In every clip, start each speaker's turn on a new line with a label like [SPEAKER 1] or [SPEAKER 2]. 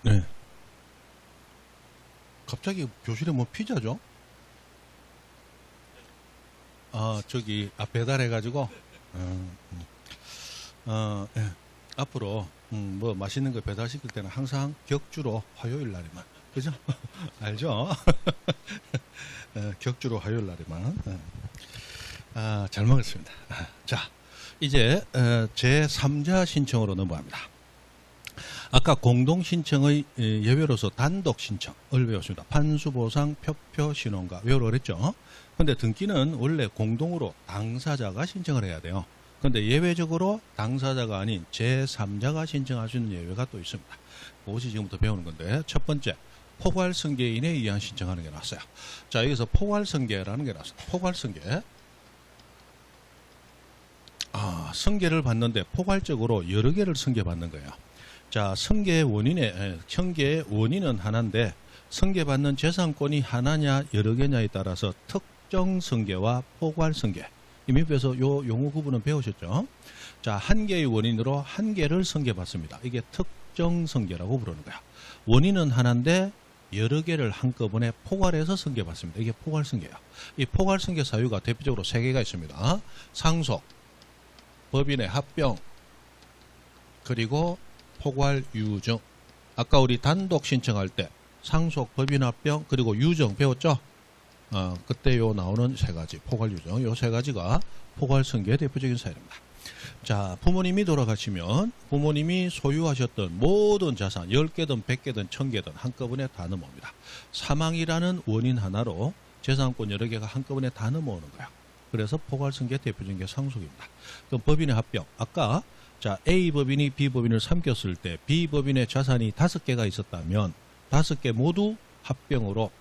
[SPEAKER 1] 네. 갑자기 교실에 뭐 피자죠? 아, 저기, 배달해가지고, 예. 앞으로, 뭐, 맛있는 거 배달시킬 때는 항상 격주로 화요일 날에만. 그죠? 알죠? 격주로 화요일 날에만. 아, 잘 먹었습니다. 자, 이제, 제 3자 신청으로 넘어갑니다. 아까 공동신청의 예외로서 단독신청을 배웠습니다. 판수보상, 표표, 신원과 외우라고 그랬죠. 근데 등기는 원래 공동으로 당사자가 신청을 해야 돼요. 근데 예외적으로 당사자가 아닌 제3자가 신청할 수 있는 예외가 또 있습니다. 그것이 지금부터 배우는 건데, 첫 번째, 포괄승계인에 의한 신청하는 게 나왔어요. 자, 여기서 포괄승계라는 게 나왔어요. 포괄승계. 아, 승계를 받는데 포괄적으로 여러 개를 승계받는 거예요. 자, 승계의 원인은 하나인데, 승계받는 재산권이 하나냐 여러 개냐에 따라서 특정 승계와 포괄 승계, 이미 배워서 요 용어 구분은 배우셨죠? 자, 한 개의 원인으로 한 개를 승계받습니다. 이게 특정 승계라고 부르는 거야. 원인은 하나인데 여러 개를 한꺼번에 포괄해서 승계받습니다. 이게 포괄 승계야. 이 포괄 승계 사유가 대표적으로 세 개가 있습니다. 상속, 법인의 합병, 그리고 포괄 유증. 아까 우리 단독 신청할 때 상속, 법인 합병, 그리고 유증 배웠죠? 그때 요 나오는 세 가지, 포괄 유증, 요 세 가지가 포괄 승계의 대표적인 사례입니다. 자, 부모님이 돌아가시면 부모님이 소유하셨던 모든 자산, 10개든 100개든 1000개든 한꺼번에 다 넘어옵니다. 사망이라는 원인 하나로 재산권 여러 개가 한꺼번에 다 넘어오는 거야. 그래서 포괄 승계의 대표적인 게 상속입니다. 그럼 법인의 합병. 아까 자, A 법인이 B 법인을 삼켰을 때 B 법인의 자산이 5개가 있었다면 5개 모두 합병으로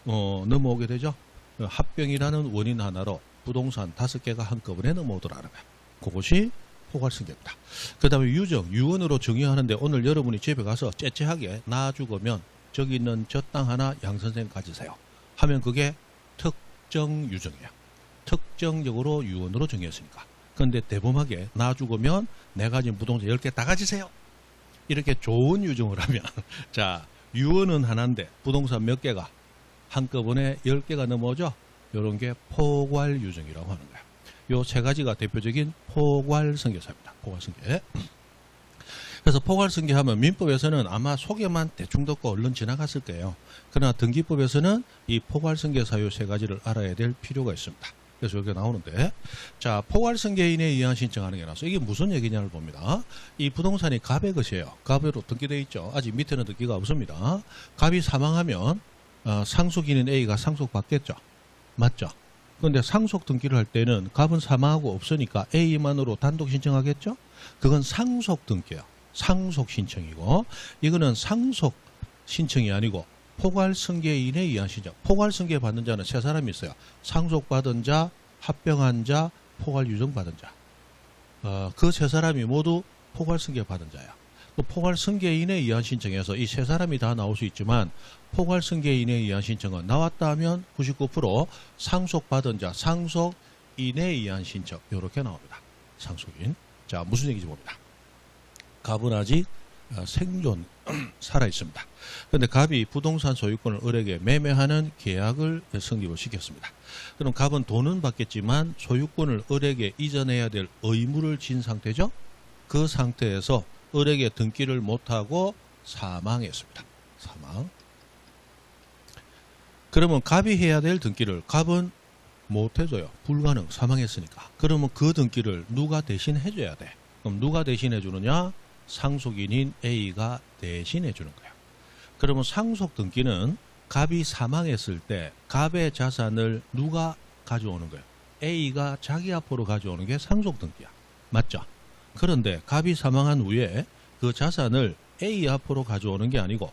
[SPEAKER 1] 넘어오게 되죠. 합병이라는 원인 하나로 부동산 5개가 한꺼번에 넘어오더라는 거예요. 그것이 포괄승계입니다. 그 다음에 유정, 유언으로 정의하는데 오늘 여러분이 집에 가서 째째하게 나 죽으면 저기 있는 저 땅 하나 양 선생 가지세요 하면 그게 특정 유정이에요. 특정적으로 유언으로 정의했으니까. 그런데 대범하게 나 죽으면 내 가진 부동산 10개 다 가지세요. 이렇게 좋은 유정을 하면 자, 유언은 하나인데 부동산 몇 개가 한꺼번에 10개가 넘어오죠. 이런 게 포괄 유정이라고 하는 거예요. 요 세 가지가 대표적인 포괄 승계사입니다. 포괄 승계. 그래서 포괄 승계하면 민법에서는 아마 소개만 대충 듣고 얼른 지나갔을 거예요. 그러나 등기법에서는 이 포괄 승계 사유 세 가지를 알아야 될 필요가 있습니다. 그래서 여기 나오는데, 자, 포괄 승계인에 의한 신청하는 게 나서 이게 무슨 얘기냐를 봅니다. 이 부동산이 갑의 것이에요. 갑으로 등기되어 있죠. 아직 밑에는 등기가 없습니다. 갑이 사망하면 상속인인 A가 상속받겠죠. 맞죠? 그런데 상속 등기를 할 때는 갑은 사망하고 없으니까 A만으로 단독 신청하겠죠? 그건 상속 등기예요. 상속 신청이고, 이거는 상속 신청이 아니고 포괄 승계인에 의한 신청. 포괄 승계 받는 자는 세 사람이 있어요. 상속 받은 자, 합병한 자, 포괄 유증 받은 자. 그 세 사람이 모두 포괄 승계 받은 자야. 포괄 승계인에 의한 신청에서 이 세 사람이 다 나올 수 있지만 포괄 승계인에 의한 신청은 나왔다 하면 99% 상속받은 자, 상속인에 의한 신청 이렇게 나옵니다. 상속인. 자, 무슨 얘기인지 봅니다. 갑은 아직 생존 살아 있습니다. 그런데 갑이 부동산 소유권을 을에게 매매하는 계약을 성립을 시켰습니다. 그럼 갑은 돈은 받겠지만 소유권을 을에게 이전해야 될 의무를 진 상태죠. 그 상태에서 을에게 등기를 못하고 사망했습니다. 사망. 그러면 갑이 해야 될 등기를 갑은 못해줘요. 불가능. 사망했으니까. 그러면 그 등기를 누가 대신 해줘야 돼. 그럼 누가 대신 해주느냐? 상속인인 A가 대신해 주는 거예요. 그러면 상속 등기는 갑이 사망했을 때 갑의 자산을 누가 가져오는 거예요? A가 자기 앞으로 가져오는 게 상속 등기야. 맞죠? 그런데 갑이 사망한 후에 그 자산을 A 앞으로 가져오는 게 아니고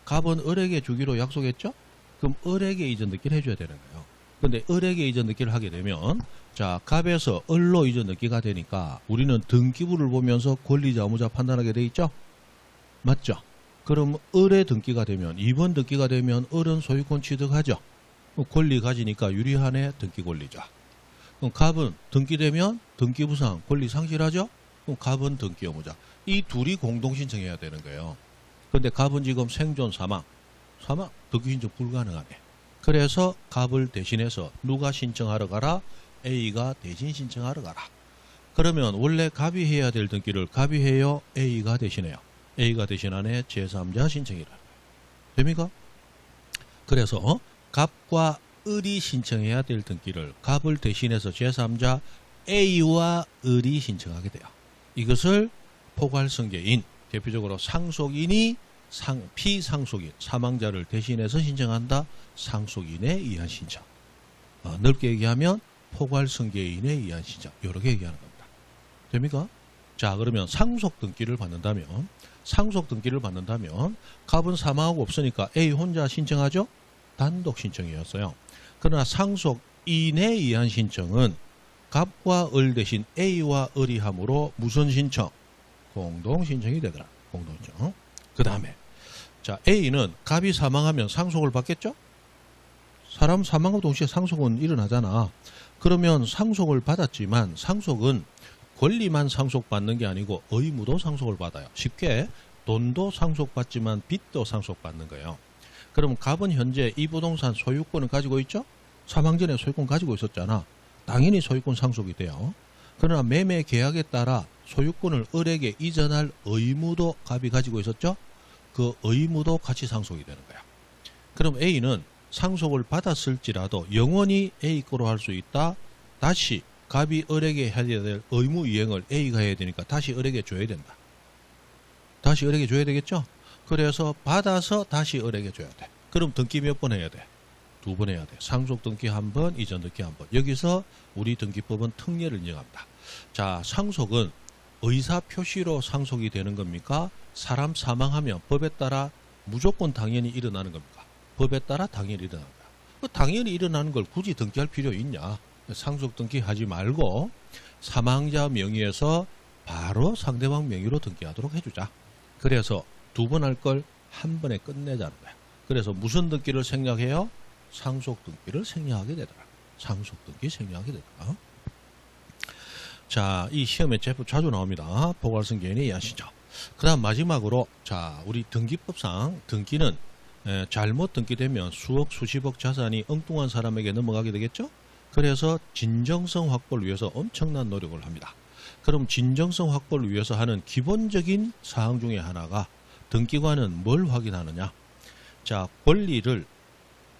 [SPEAKER 1] 갑은 을에게 주기로 약속했죠? 그럼 을에게 이전 등기를 해줘야 되는 거예요. 그런데 을에게 이전 등기를 하게 되면 자, 갑에서 을로 이전 등기가 되니까 우리는 등기부를 보면서 권리자 의무자 판단하게 돼 있죠? 맞죠? 그럼 을의 등기가 되면 2번 등기가 되면 을은 소유권 취득하죠? 권리 가지니까 유리하네 등기 권리자. 그럼 갑은 등기되면 등기부상 권리 상실하죠? 그럼 갑은 등기 의무자. 이 둘이 공동 신청해야 되는 거예요. 근데 갑은 지금 생존 사망 등기 신청 불가능하네. 그래서 갑을 대신해서 누가 신청하러 가라? A가 대신 신청하러 가라. 그러면 원래 갑이 해야 될 등기를 갑이 해요? A가 대신해요? A가 대신하네. 제3자 신청이라. 됩니까? 그래서 갑과 을이 신청해야 될 등기를 갑을 대신해서 제3자 A와 을이 신청하게 돼요. 이것을 포괄승계인, 대표적으로 상속인이 피상속인, 사망자를 대신해서 신청한다. 상속인에 의한 신청. 넓게 얘기하면 포괄승계인에 의한 신청. 이렇게 얘기하는 겁니다. 됩니까? 자, 그러면 상속 등기를 받는다면 갑은 사망하고 없으니까 A 혼자 신청하죠? 단독 신청이었어요. 그러나 상속인에 의한 신청은 갑과 을 대신 A와 을이 함으로 무슨 신청? 공동 신청이 되더라. 공동 신청. 그 다음에 자, A는 갑이 사망하면 상속을 받겠죠? 사람 사망과 동시에 상속은 일어나잖아. 그러면 상속을 받았지만 상속은 권리만 상속받는 게 아니고 의무도 상속을 받아요. 쉽게 돈도 상속받지만 빚도 상속받는 거예요. 그럼 갑은 현재 이 부동산 소유권을 가지고 있죠? 사망 전에 소유권 가지고 있었잖아. 당연히 소유권 상속이 돼요. 그러나 매매 계약에 따라 소유권을 을에게 이전할 의무도 갑이 가지고 있었죠? 그 의무도 같이 상속이 되는 거야. 그럼 A는 상속을 받았을지라도 영원히 A 거로 할 수 있다. 다시 갑이 을에게 해야 될 의무 이행을 A가 해야 되니까 다시 을에게 줘야 된다. 다시 을에게 줘야 되겠죠? 그래서 받아서 다시 을에게 줘야 돼. 그럼 등기 몇 번 해야 돼? 2번 해야 돼. 상속 등기 1번, 이전 등기 1번. 여기서 우리 등기법은 특례를 인정합니다. 자, 상속은 의사 표시로 상속이 되는 겁니까? 사람 사망하면 법에 따라 무조건 당연히 일어나는 겁니까? 법에 따라 당연히 일어나는 거야. 그 당연히 일어나는 걸 굳이 등기할 필요 있냐? 상속 등기하지 말고 사망자 명의에서 바로 상대방 명의로 등기하도록 해주자. 그래서 2번 할 걸 1번에 끝내자는 거야. 그래서 무슨 등기를 생략해요? 상속 등기를 생략하게 되더라. 상속 등기 생략하게 되더라. 자, 이 시험에 자주 나옵니다. 포괄승계인에 의한 신청. 그 다음 마지막으로, 자, 우리 등기법상 등기는 잘못 등기되면 수억, 수십억 자산이 엉뚱한 사람에게 넘어가게 되겠죠? 그래서 진정성 확보를 위해서 엄청난 노력을 합니다. 그럼 진정성 확보를 위해서 하는 기본적인 사항 중에 하나가 등기관은 뭘 확인하느냐? 자, 권리를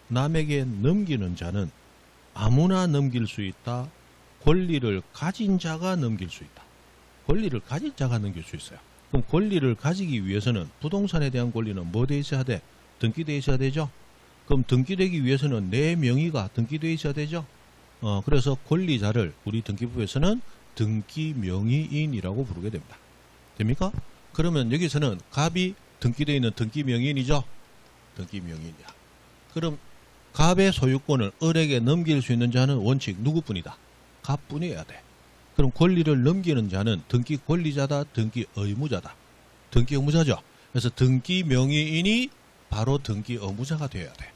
[SPEAKER 1] 남에게 넘기는 자는 아무나 넘길 수 있다. 권리를 가진 자가 넘길 수 있다. 권리를 가진 자가 넘길 수 있어요. 그럼 권리를 가지기 위해서는 부동산에 대한 권리는 뭐 돼 있어야 돼? 등기돼 있어야 되죠. 그럼 등기되기 위해서는 내 명의가 등기돼 있어야 되죠. 그래서 권리자를 우리 등기법에서는 등기명의인이라고 부르게 됩니다. 됩니까? 그러면 여기서는 갑이 등기되어 있는 등기명의인이죠. 등기명의인이야. 그럼 갑의 소유권을 을에게 넘길 수 있는 자는 원칙 누구뿐이다? 갑뿐이어야 돼. 그럼 권리를 넘기는 자는 등기 권리자다, 등기 의무자다. 등기 의무자죠. 그래서 등기 명의인이 바로 등기 의무자가 되어야 돼.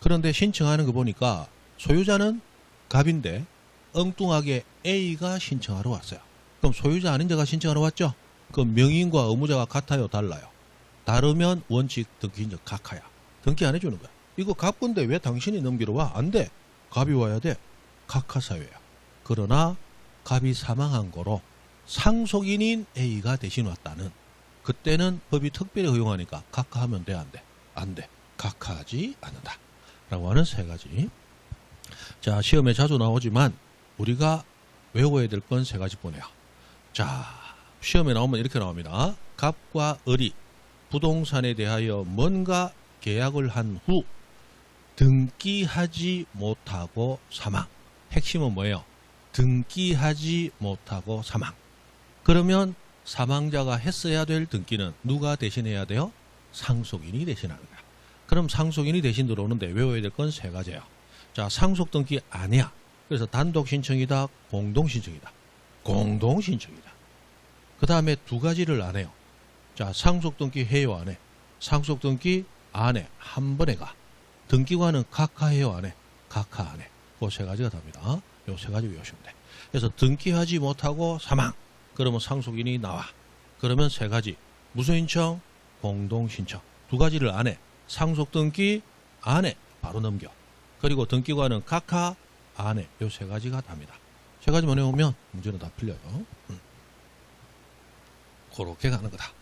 [SPEAKER 1] 그런데 신청하는 거 보니까 소유자는 갑인데 엉뚱하게 A가 신청하러 왔어요. 그럼 소유자 아닌 자가 신청하러 왔죠? 그럼 명의인과 의무자가 같아요, 달라요? 다르면 원칙 등기 인정 각하야. 등기 안 해주는 거야. 이거 갑 건데 왜 당신이 넘기러 와? 안 돼. 갑이 와야 돼. 각하사유예요. 그러나 갑이 사망한 거로 상속인인 A가 대신 왔다는, 그때는 법이 특별히 허용하니까 각하하면 돼, 안 돼? 안 돼. 각하하지 않는다. 라고 하는 세 가지. 자, 시험에 자주 나오지만 우리가 외워야 될 건 세 가지 뿐이에요. 자, 시험에 나오면 이렇게 나옵니다. 갑과 을이 부동산에 대하여 뭔가 계약을 한 후 등기하지 못하고 사망. 핵심은 뭐예요? 등기하지 못하고 사망. 그러면 사망자가 했어야 될 등기는 누가 대신해야 돼요? 상속인이 대신하는 거야. 그럼 상속인이 대신 들어오는데 외워야 될 건 세 가지예요. 자, 상속 등기 안 해야. 그래서 단독 신청이다, 공동 신청이다. 공동 신청이다. 그 다음에 두 가지를 안 해요. 자, 상속 등기 해요, 안 해? 상속 등기 안 해. 한 번에 가. 등기관은 각하해요, 안 해? 각하 안 해. 그 세 가지가 답니다. 요 세 가지 외우시면 돼. 그래서 등기하지 못하고 사망. 그러면 상속인이 나와. 그러면 세 가지. 무슨 신청? 공동신청. 두 가지를 안 해. 상속등기 안 해. 바로 넘겨. 그리고 등기관은 각하 안 해. 요 세 가지가 답니다. 세 가지만 해오면 문제는 다 풀려요. 그렇게 가는 거다.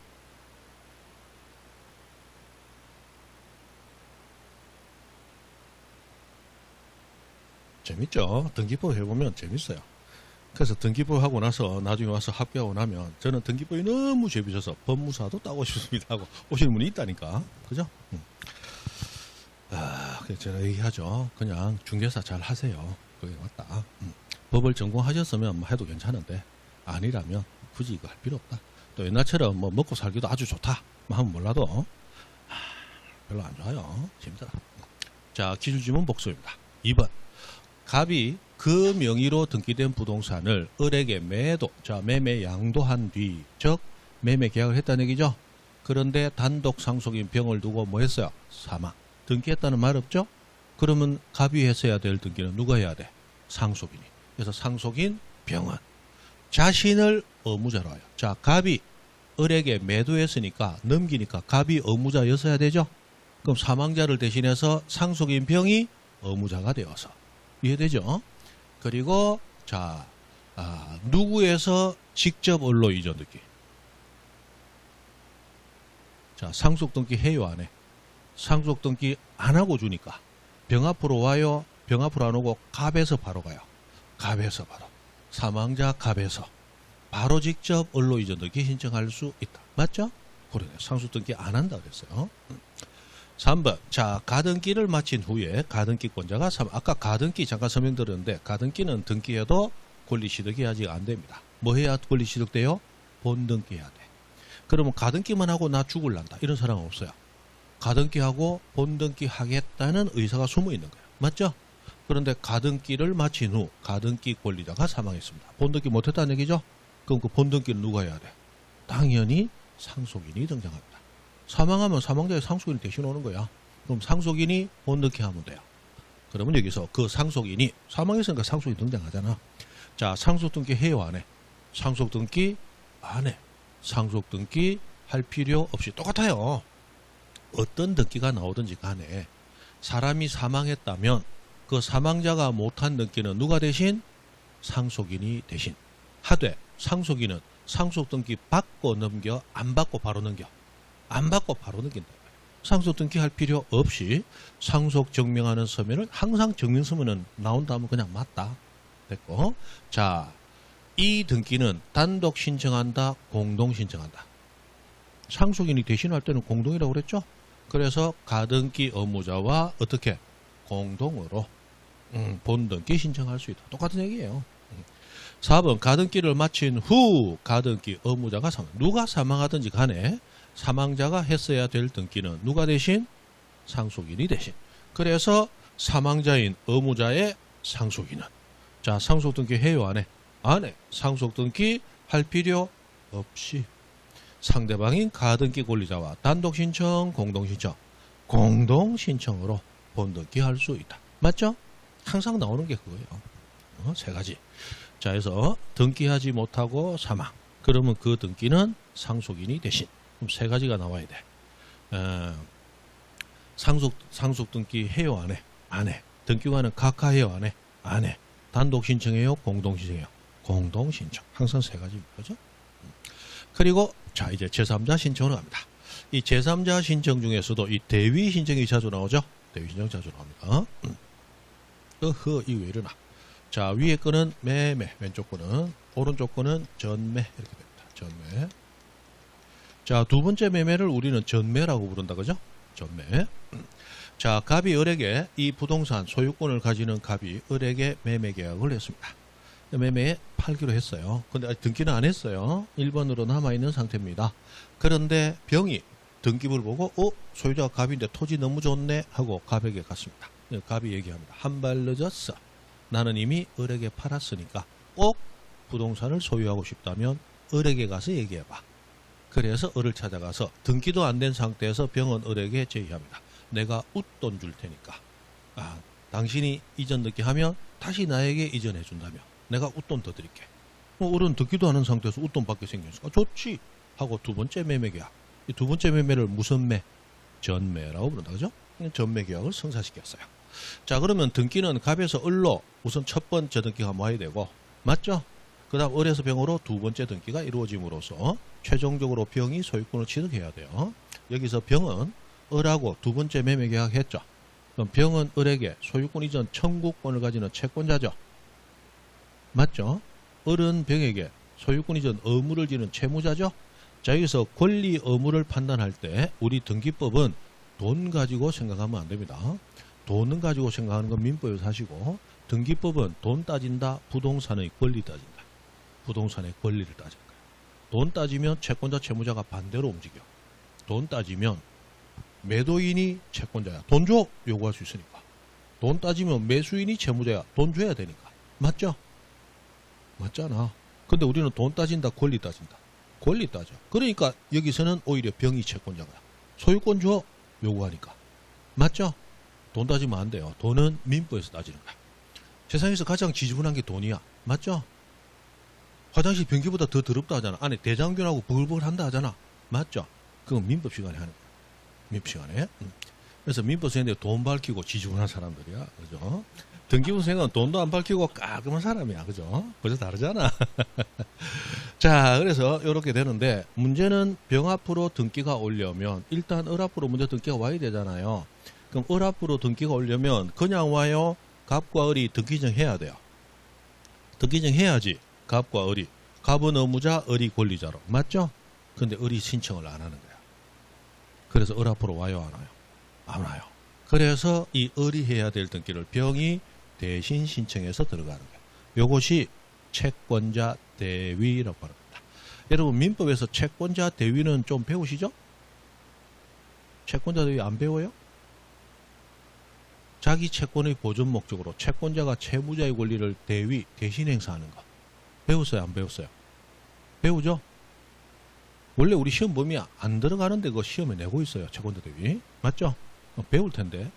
[SPEAKER 1] 재밌죠? 등기법 해보면 재밌어요. 그래서 등기법 하고 나서 나중에 와서 합격하고 나면 저는 등기법이 너무 재밌어서 법무사도 따고 싶습니다 하고 오시는 분이 있다니까. 그죠? 그래서 제가 얘기하죠. 그냥 중개사 잘 하세요. 그게 맞다. 법을 전공하셨으면 뭐 해도 괜찮은데 아니라면 굳이 이거 할 필요 없다. 또 옛날처럼 뭐 먹고 살기도 아주 좋다 뭐 하면 몰라도 별로 안 좋아요. 힘들어. 자, 기술지문 복수입니다. 2번. 갑이 그 명의로 등기된 부동산을 을에게 매도, 자, 매매 양도한 뒤, 즉 매매 계약을 했다는 얘기죠. 그런데 단독 상속인 병을 두고 뭐 했어요? 사망. 등기했다는 말 없죠? 그러면 갑이 했어야 될 등기는 누가 해야 돼? 상속인이. 그래서 상속인 병은 자신을 의무자로 하여. 자, 갑이 을에게 매도했으니까 넘기니까 갑이 의무자였어야 되죠. 그럼 사망자를 대신해서 상속인 병이 의무자가 되어서. 이해되죠? 그리고 자, 누구에서 직접 을로 이전 등기. 자, 상속 등기 해요 안 해? 상속 등기 안 하고 주니까 병 앞으로 와요. 병 앞으로 안 오고 갑에서 바로 가요. 갑에서 바로. 사망자 갑에서 바로 직접 을로 이전 등기 신청할 수 있다. 맞죠? 그러네. 상속 등기 안 한다 그랬어요. 3번. 자, 가등기를 마친 후에 가등기권자가 아까 가등기 잠깐 설명드렸는데 가등기는 등기해도 권리취득이 아직 안 됩니다. 뭐 해야 권리취득돼요? 본등기 해야 돼. 그러면 가등기만 하고 나 죽을란다. 이런 사람은 없어요. 가등기하고 본등기 하겠다는 의사가 숨어 있는 거예요. 맞죠? 그런데 가등기를 마친 후 가등기 권리자가 사망했습니다. 본등기 못했다는 얘기죠? 그럼 그 본등기는 누가 해야 돼? 당연히 상속인이 등장합니다. 사망하면 사망자의 상속인이 대신 오는 거야. 그럼 상속인이 본등기 하면 돼요. 그러면 여기서 그 상속인이 사망했으니까 상속인 등장하잖아. 자, 상속등기 해요 안 해? 상속등기 안 해. 상속등기 할 필요 없이 똑같아요. 어떤 등기가 나오든지 간에 사람이 사망했다면 그 사망자가 못한 등기는 누가 대신? 상속인이 대신 하되 상속인은 상속등기 받고 넘겨 안 받고 바로 넘겨. 안 받고 바로 넘긴다. 상속 등기할 필요 없이 상속 증명하는 서면을 항상 증명서면은 나온다면 그냥 맞다. 됐고. 자, 이 등기는 단독 신청한다, 공동 신청한다. 상속인이 대신할 때는 공동이라고 그랬죠? 그래서 가등기 의무자와 어떻게? 공동으로 본등기 신청할 수 있다. 똑같은 얘기예요. 4번. 가등기를 마친 후 가등기 의무자가 사망. 누가 사망하든지 간에 사망자가 했어야 될 등기는 누가 대신? 상속인이 대신. 그래서 사망자인 의무자의 상속인은 자, 상속등기 해요 안 해? 안 해. 상속등기 할 필요 없이 상대방인 가등기 권리자와 단독신청, 공동신청, 공동신청으로 본등기 할 수 있다. 맞죠? 항상 나오는 게 그거예요. 세 가지. 자, 그래서 등기하지 못하고 사망. 그러면 그 등기는 상속인이 대신. 그럼 세 가지가 나와야 돼. 상속 등기 해요 안 해? 안 해. 등기관은 각하 해요 안 해? 안 해. 단독 신청해요? 공동 신청해요? 공동 신청. 항상 세 가지입니다. 그죠? 그리고 자, 이제 제3자 신청으로 갑니다. 이 제3자 신청 중에서도 이 대위 신청이 자주 나오죠? 대위 신청 자주 나옵니다. 이거 왜 이러나? 자, 위에 거는 매매, 왼쪽 거는, 오른쪽 거는 전매 이렇게 됩니다. 전매. 자, 두 번째 매매를 우리는 전매라고 부른다. 그죠? 전매. 자, 갑이 을에게 이 부동산 소유권을 가지는 갑이 을에게 매매 계약을 했습니다. 매매에 팔기로 했어요. 근데 아직 등기는 안 했어요. 1번으로 남아있는 상태입니다. 그런데 병이 등기부를 보고 소유자가 갑인데 토지 너무 좋네 하고 갑에게 갔습니다. 갑이 얘기합니다. 한 발 늦었어. 나는 이미 을에게 팔았으니까 꼭 부동산을 소유하고 싶다면 을에게 가서 얘기해봐. 그래서 을을 찾아가서 등기도 안 된 상태에서 병은 을에게 제의합니다. 내가 웃돈 줄 테니까 당신이 이전 등기 하면 다시 나에게 이전해 준다며 내가 웃돈 더 드릴게. 을은 등기도 하는 상태에서 웃돈 받게 생겼으니까 좋지 하고 두 번째 매매계약 이 두 번째 매매를 무슨 매? 전매라고 부른다. 그죠? 전매 계약을 성사시켰어요. 자, 그러면 등기는 갑에서 을로 우선 첫 번째 등기가 모아야 되고, 맞죠? 그 다음 을에서 병으로 두 번째 등기가 이루어짐으로써 최종적으로 병이 소유권을 취득해야 돼요. 여기서 병은 을하고 두 번째 매매 계약했죠. 그럼 병은 을에게 소유권 이전 청구권을 가지는 채권자죠. 맞죠? 을은 병에게 소유권 이전 의무를 지는 채무자죠. 자, 여기서 권리 의무를 판단할 때 우리 등기법은 돈 가지고 생각하면 안 됩니다. 돈은 가지고 생각하는 건 민법에서 하시고, 등기법은 돈 따진다, 부동산의 권리 따진다. 부동산의 권리를 따질 거예요. 돈 따지면 채권자, 채무자가 반대로 움직여. 돈 따지면 매도인이 채권자야. 돈 줘! 요구할 수 있으니까. 돈 따지면 매수인이 채무자야. 돈 줘야 되니까. 맞죠? 맞잖아. 근데 우리는 돈 따진다, 권리 따진다. 권리 따져. 그러니까 여기서는 오히려 병이 채권자가. 소유권 줘! 요구하니까. 맞죠? 돈 따지면 안 돼요. 돈은 민법에서 따지는 거야. 세상에서 가장 지저분한 게 돈이야. 맞죠? 화장실 변기보다 더 더럽다 하잖아. 안에 대장균하고 부글부글 한다 하잖아. 맞죠? 그건 민법 시간에 하는 거야. 민법 시간에. 그래서 민법 시간에 돈 밝히고 지저분한 사람들이야. 그죠? 등기부생은 돈도 안 밝히고 깔끔한 사람이야. 그죠? 그래서 다르잖아. 자, 그래서 이렇게 되는데, 문제는 병 앞으로 등기가 오려면 일단 을 앞으로 먼저 등기가 와야 되잖아요. 그럼 을 앞으로 등기가 오려면 그냥 와요? 갑과 을이 등기증 해야 돼요. 등기증 해야지. 갑과 을이. 갑은 의무자, 을이 권리자로. 맞죠? 근데 을이 신청을 안 하는 거야. 그래서 을 앞으로 와요, 안 와요? 안 와요. 그래서 이 을이 해야 될 등기를 병이 대신 신청해서 들어가는 거예요. 요것이 채권자 대위라고 합니다. 여러분, 민법에서 채권자 대위는 좀 배우시죠? 채권자 대위 안 배워요? 자기 채권의 보존 목적으로 채권자가 채무자의 권리를 대위, 대신 행사하는 거. 배웠어요? 안 배웠어요? 배우죠? 원래 우리 시험 범위야 안 들어가는데 그 시험에 내고 있어요. 채권자 대위. 맞죠? 배울 텐데.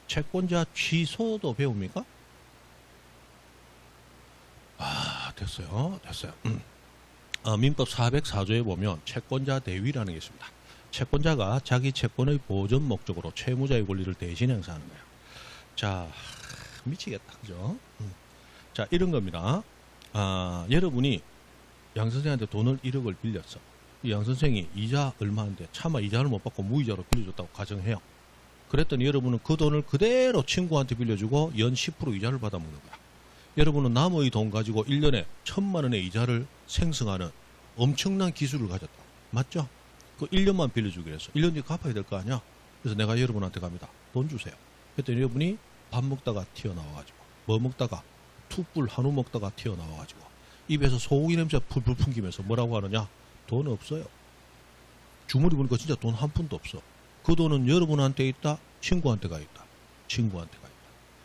[SPEAKER 1] 채권자 취소도 배웁니까? 아, 됐어요. 됐어요. 민법 404조에 보면 채권자 대위라는 게 있습니다. 채권자가 자기 채권의 보존 목적으로 채무자의 권리를 대신 행사하는 거예요. 자, 미치겠다. 그죠? 자, 이런 겁니다. 여러분이 양 선생한테 돈을 1억을 빌렸어. 이 양 선생이 이자 얼마인데 차마 이자를 못 받고 무이자로 빌려줬다고 가정해요. 그랬더니 여러분은 그 돈을 그대로 친구한테 빌려주고 연 10% 이자를 받아먹는 거야. 여러분은 남의 돈 가지고 1년에 1,000만 원의 이자를 생성하는 엄청난 기술을 가졌다. 맞죠? 그 1년만 빌려주기로 했어. 1년 뒤에 갚아야 될 거 아니야? 그래서 내가 여러분한테 갑니다. 돈 주세요. 그랬더니 여러분이 밥 먹다가 튀어나와가지고, 뭐 먹다가, 툭불 한우 먹다가 튀어나와가지고, 입에서 소고기 냄새 풀풀 풍기면서 뭐라고 하느냐? 돈 없어요. 주머니 보니까 진짜 돈 한 푼도 없어. 그 돈은 여러분한테 있다, 친구한테가 있다. 친구한테가 있다.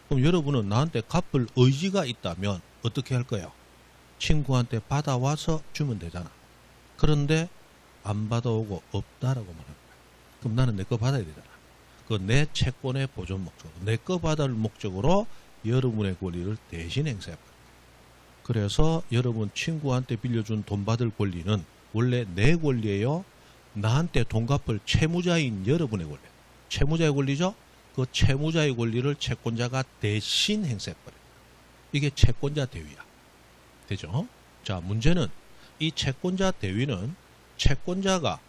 [SPEAKER 1] 그럼 여러분은 나한테 갚을 의지가 있다면 어떻게 할 거예요? 친구한테 받아와서 주면 되잖아. 그런데 안 받아오고 없다라고 말하는 거야. 그럼 나는 내 거 받아야 되잖아. 그 내 채권의 보존 목적으로, 내 거 받을 목적으로 여러분의 권리를 대신 행사해버립니다. 그래서 여러분 친구한테 빌려준 돈 받을 권리는 원래 내 권리예요. 나한테 돈 갚을 채무자인 여러분의 권리. 채무자의 권리죠? 그 채무자의 권리를 채권자가 대신 행사해버립니다. 이게 채권자 대위야. 되죠? 자, 문제는 이 채권자 대위는 채권자가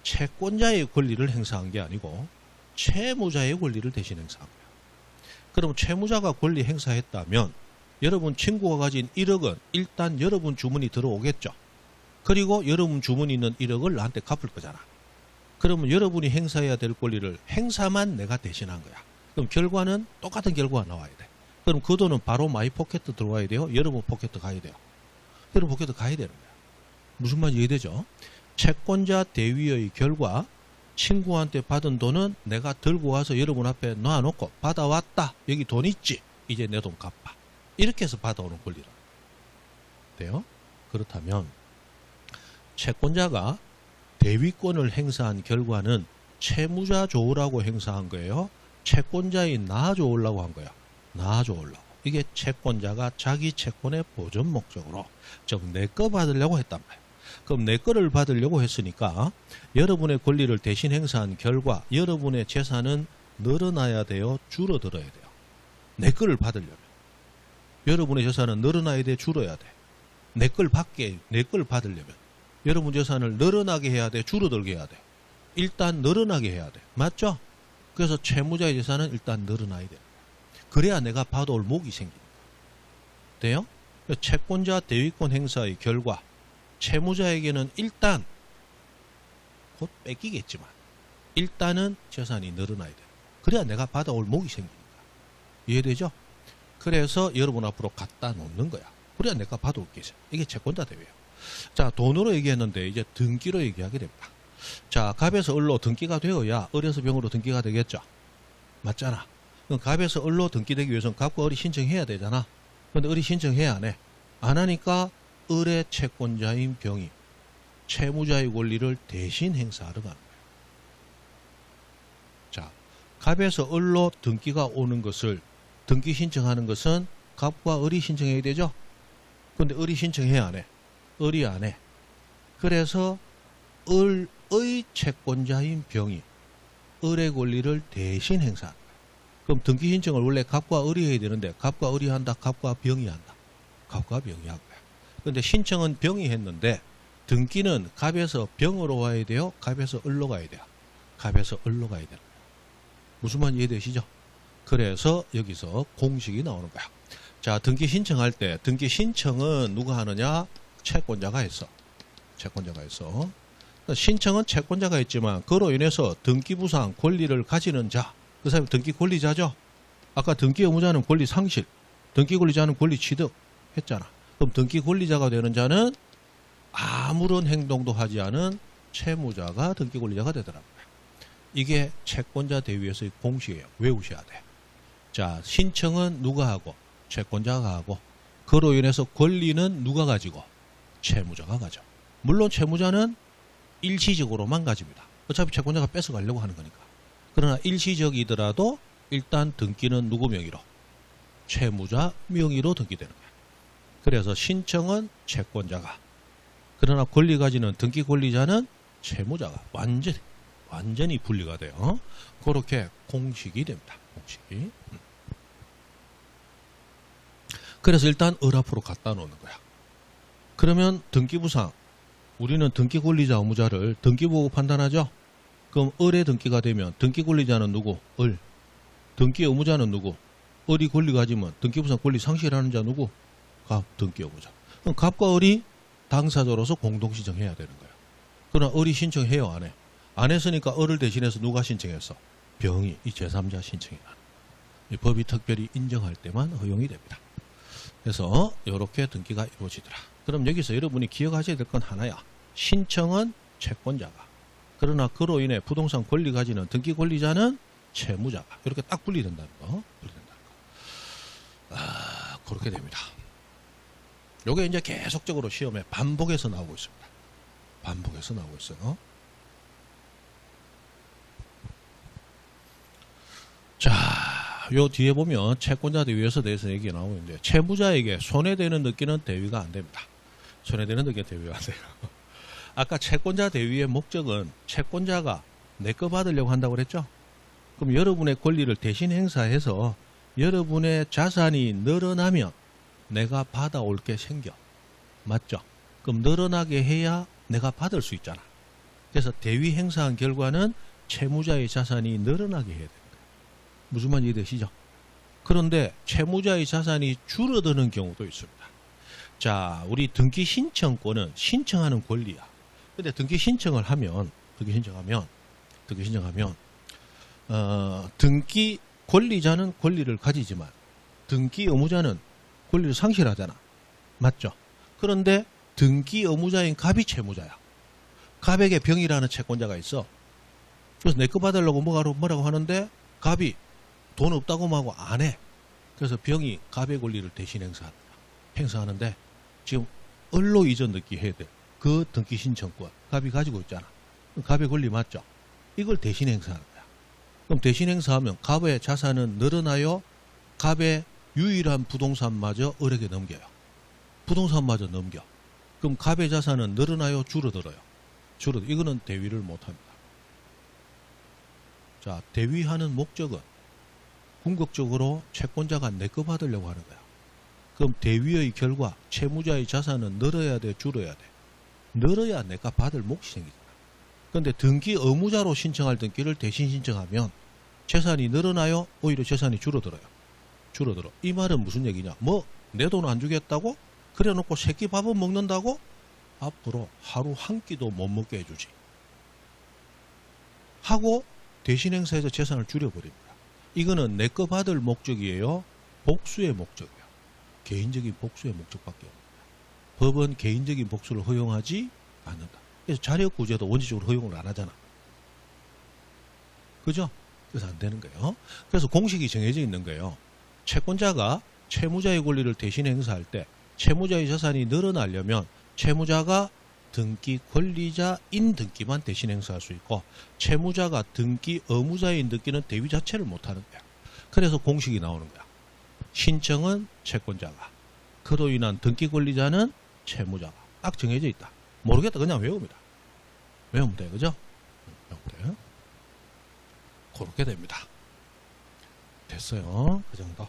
[SPEAKER 1] 채권자의 권리를 행사한 게 아니고 채무자의 권리를 대신 행사한 거야. 그럼 채무자가 권리 행사했다면 여러분 친구가 가진 1억은 일단 여러분 주머니 들어오겠죠. 그리고 여러분 주머니 있는 1억을 나한테 갚을 거잖아. 그러면 여러분이 행사해야 될 권리를 행사만 내가 대신한 거야. 그럼 결과는 똑같은 결과가 나와야 돼. 그럼 그 돈은 바로 마이 포켓 들어와야 돼요? 여러분 포켓 가야 돼요? 여러분 포켓 가야 되는 거야. 무슨 말인지 이해되죠? 채권자 대위의 결과 친구한테 받은 돈은 내가 들고 와서 여러분 앞에 놔놓고 받아왔다. 여기 돈 있지? 이제 내 돈 갚아. 이렇게 해서 받아오는 권리라. 돼요? 그렇다면 채권자가 대위권을 행사한 결과는 채무자 좋으라고 행사한 거예요? 채권자인 나 좋으려고 한 거야? 나 좋으려고. 이게 채권자가 자기 채권의 보존 목적으로 즉 내 거 받으려고 했단 말이야. 그럼 내 거를 받으려고 했으니까 여러분의 권리를 대신 행사한 결과 여러분의 재산은 늘어나야 돼요? 줄어들어야 돼요? 내 거를 받으려면. 여러분의 재산은 늘어나야 돼? 줄어야 돼? 내 걸 받으려면. 여러분 재산을 늘어나게 해야 돼? 줄어들게 해야 돼? 일단 늘어나게 해야 돼. 맞죠? 그래서 채무자의 재산은 일단 늘어나야 돼. 그래야 내가 받아올 목이 생깁니다. 돼요? 채권자 대위권 행사의 결과 채무자에게는 일단 곧 뺏기겠지만 일단은 재산이 늘어나야 돼. 그래야 내가 받아올 목이 생기니까. 이해되죠? 그래서 여러분 앞으로 갖다 놓는 거야. 그래야 내가 받아올 게 있어. 이게 채권자 대위예요. 자, 돈으로 얘기했는데 이제 등기로 얘기하게 됩니다. 자, 갑에서 을로 등기가 되어야 을에서 병으로 등기가 되겠죠. 맞잖아. 그럼 갑에서 을로 등기되기 위해서는 갑과 을이 신청해야 되잖아. 근데 을이 신청해야 안 해. 안 하니까 을의 채권자인 병이 채무자의 권리를 대신 행사하러 가는 거예요. 자, 갑에서 을로 등기가 오는 것을 등기 신청하는 것은 갑과 을이 신청해야 되죠. 근데 을이 신청해야 안 해. 을이 안 해. 그래서 을의 채권자인 병이 을의 권리를 대신 행사한다. 그럼 등기 신청을 원래 갑과 을이 해야 되는데 갑과 을이 한다, 갑과 병이 한다. 갑과 병이 한 거야. 그런데 신청은 병이 했는데 등기는 갑에서 병으로 와야 돼요? 갑에서 을로 가야 돼요? 갑에서 을로 가야 되는 거야. 무슨 말 이해되시죠? 그래서 여기서 공식이 나오는 거야. 자, 등기 신청할 때 등기 신청은 누가 하느냐? 채권자가 했어. 채권자가 했어. 신청은 채권자가 했지만 그로 인해서 등기부상 권리를 가지는 자, 그 사람이 등기 권리자죠. 아까 등기 의무자는 권리 상실, 등기 권리자는 권리 취득 했잖아. 그럼 등기 권리자가 되는 자는 아무런 행동도 하지 않은 채무자가 등기 권리자가 되더라고요. 이게 채권자 대위에서의 공식이에요. 외우셔야 돼. 자, 신청은 누가 하고? 채권자가 하고, 그로 인해서 권리는 누가 가지고? 채무자가 가져. 물론 채무자는 일시적으로만 가집니다. 어차피 채권자가 뺏어가려고 하는 거니까. 그러나 일시적이더라도 일단 등기는 누구 명의로? 채무자 명의로 등기되는 거야. 그래서 신청은 채권자가, 그러나 권리 가지는 등기 권리자는 채무자가 완전히 분리가 돼요. 그렇게 공식이 됩니다. 공식이. 그래서 일단 을 앞으로 갖다 놓는 거야. 그러면 등기부상, 우리는 등기 권리자 의무자를 등기 보고 판단하죠. 그럼 을의 등기가 되면 등기 권리자는 누구? 을. 등기 의무자는 누구? 을이 권리 가지면 등기부상 권리 상실하는 자 누구? 갑. 등기 의무자. 그럼 갑과 을이 당사자로서 공동 신청해야 되는 거야. 그러나 을이 신청해요, 안 해? 안 했으니까 을을 대신해서 누가 신청했어? 병이, 이 제3자 신청이 나는. 이 법이 특별히 인정할 때만 허용이 됩니다. 그래서 이렇게 등기가 이루어지더라. 그럼 여기서 여러분이 기억하셔야 될 건 하나야. 신청은 채권자가, 그러나 그로 인해 부동산 권리 가지는 등기 권리자는 채무자가. 이렇게 딱 분리된다는 거. 그렇게 됩니다. 요게 이제 계속적으로 시험에 반복해서 나오고 있습니다. 반복해서 나오고 있어요. 자, 요 뒤에 보면 채권자 대위에서 대해서 얘기가 나오고 있는데, 채무자에게 손해되는 느끼는 대위가 안 됩니다. 손해되는 느끼는 대위가 안 돼요. 아까 채권자 대위의 목적은 채권자가 내 거 받으려고 한다고 그랬죠? 그럼 여러분의 권리를 대신 행사해서 여러분의 자산이 늘어나면 내가 받아올 게 생겨. 맞죠? 그럼 늘어나게 해야 내가 받을 수 있잖아. 그래서 대위 행사한 결과는 채무자의 자산이 늘어나게 해야 됩니다. 무슨 말인지 이해되시죠? 그런데 채무자의 자산이 줄어드는 경우도 있습니다. 자, 우리 등기 신청권은 신청하는 권리야. 근데 등기 신청을 하면, 등기 권리자는 권리를 가지지만 등기 의무자는 권리를 상실하잖아. 맞죠? 그런데 등기 의무자인 갑이 채무자야. 갑에게 병이라는 채권자가 있어. 그래서 내 거 받으려고 뭐라고 하는데 갑이 돈 없다고 하고 안 해. 그래서 병이 갑의 권리를 대신 행사하는데 지금 을로 이전 등기해야 돼. 그 등기 신청권 갑이 가지고 있잖아. 갑의 권리 맞죠? 이걸 대신 행사하는 거야. 그럼 대신 행사하면 갑의 자산은 늘어나요? 갑의 유일한 부동산마저 을에게 넘겨요. 부동산마저 넘겨. 그럼 갑의 자산은 늘어나요? 줄어들어요? 이거는 대위를 못합니다. 자, 대위하는 목적은 궁극적으로 채권자가 내 거 받으려고 하는 거야. 그럼 대위의 결과 채무자의 자산은 늘어야 돼? 줄어야 돼? 늘어야 내가 받을 몫이 생기잖아. 그런데 등기 의무자로 신청할 등기를 대신 신청하면 재산이 늘어나요? 오히려 재산이 줄어들어요? 줄어들어. 이 말은 무슨 얘기냐? 뭐 내 돈 안 주겠다고? 그래 놓고 새끼 밥은 먹는다고? 앞으로 하루 한 끼도 못 먹게 해주지. 하고 대신 행사해서 재산을 줄여버립니다. 이거는 내 거 받을 목적이에요? 복수의 목적이에요. 개인적인 복수의 목적밖에 없습니다. 법은 개인적인 복수를 허용하지 않는다. 그래서 자력구제도 원칙적으로 허용을 안 하잖아. 그죠? 그래서 안 되는 거예요. 그래서 공식이 정해져 있는 거예요. 채권자가 채무자의 권리를 대신 행사할 때 채무자의 자산이 늘어나려면 채무자가 등기 권리자인 등기만 대신 행사할 수 있고 채무자가 등기 의무자인 등기는 대위 자체를 못하는 거야. 그래서 공식이 나오는 거야. 신청은 채권자가, 그로 인한 등기 권리자는 채무자가. 딱 정해져 있다. 모르겠다. 그냥 외웁니다. 외우면 돼. 그죠? 외우면 돼. 그렇게 됩니다. 됐어요. 그 정도.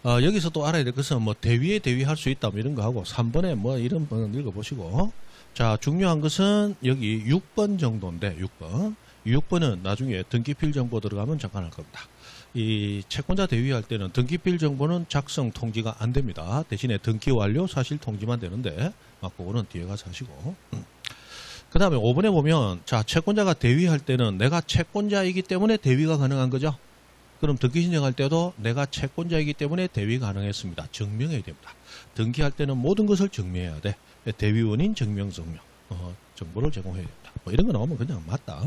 [SPEAKER 1] 여기서 또 알아야 될 것은 뭐 대위에 대위할 수 있다 뭐 이런 거 하고 3번에 뭐 이런 거 읽어보시고. 자, 중요한 것은 여기 6번 정도인데 6번은 나중에 등기필 정보 들어가면 잠깐 할 겁니다. 이 채권자 대위할 때는 등기필 정보는 작성 통지가 안 됩니다. 대신에 등기 완료 사실 통지만 되는데 그거는 뒤에 가서 하시고. 그 다음에 5번에 보면 자, 채권자가 대위할 때는 내가 채권자이기 때문에 대위가 가능한 거죠. 그럼 등기 신청할 때도 내가 채권자이기 때문에 대위 가능했습니다. 증명해야 됩니다. 등기할 때는 모든 것을 증명해야 돼. 대위원인 증명성명 정보를 제공해야 됩니다. 뭐 이런 거 나오면 그냥 맞다.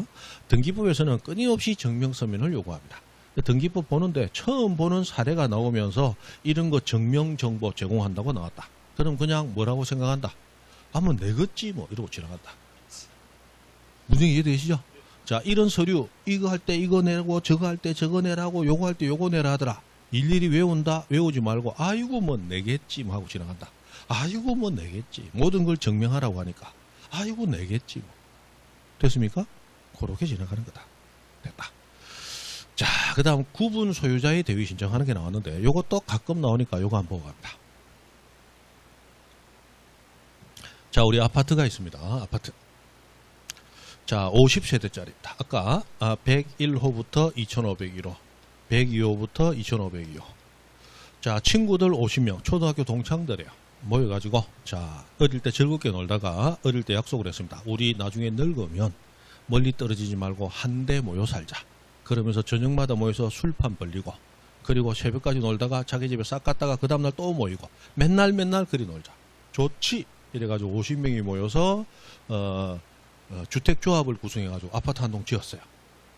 [SPEAKER 1] 등기법에서는 끊임없이 증명서면을 요구합니다. 등기법 보는데 처음 보는 사례가 나오면서 이런 거 증명정보 제공한다고 나왔다. 그럼 그냥 뭐라고 생각한다? 뭐 내겠지 뭐 이러고 지나간다. 무슨 이해되시죠? 자, 이런 서류 이거 할 때 이거 내고 저거 할 때 저거 내라고 요거 할 때 요거 내라 하더라. 일일이 외운다? 외우지 말고 아이고 뭐 내겠지 뭐 하고 지나간다. 아이고 뭐 내겠지. 모든 걸 증명하라고 하니까 아이고 내겠지 뭐. 됐습니까? 그렇게 지나가는 거다. 됐다. 자, 그 다음 구분 소유자의 대위 신청하는 게 나왔는데 요것도 가끔 나오니까 요거 한번 보고 갑니다. 자, 우리 아파트가 있습니다. 아파트. 자, 50세대짜리입니다. 아까 101호부터 2501호, 102호부터 2502호. 자, 친구들 50명, 초등학교 동창들이에요. 모여가지고 자, 어릴 때 즐겁게 놀다가 어릴 때 약속을 했습니다. 우리 나중에 늙으면 멀리 떨어지지 말고 한데 모여 살자. 그러면서 저녁마다 모여서 술판 벌리고 그리고 새벽까지 놀다가 자기 집에 싹 갔다가 그 다음날 또 모이고 맨날 그리 놀자. 좋지. 이래가지고 50명이 모여서 주택조합을 구성해가지고 아파트 한 동 지었어요.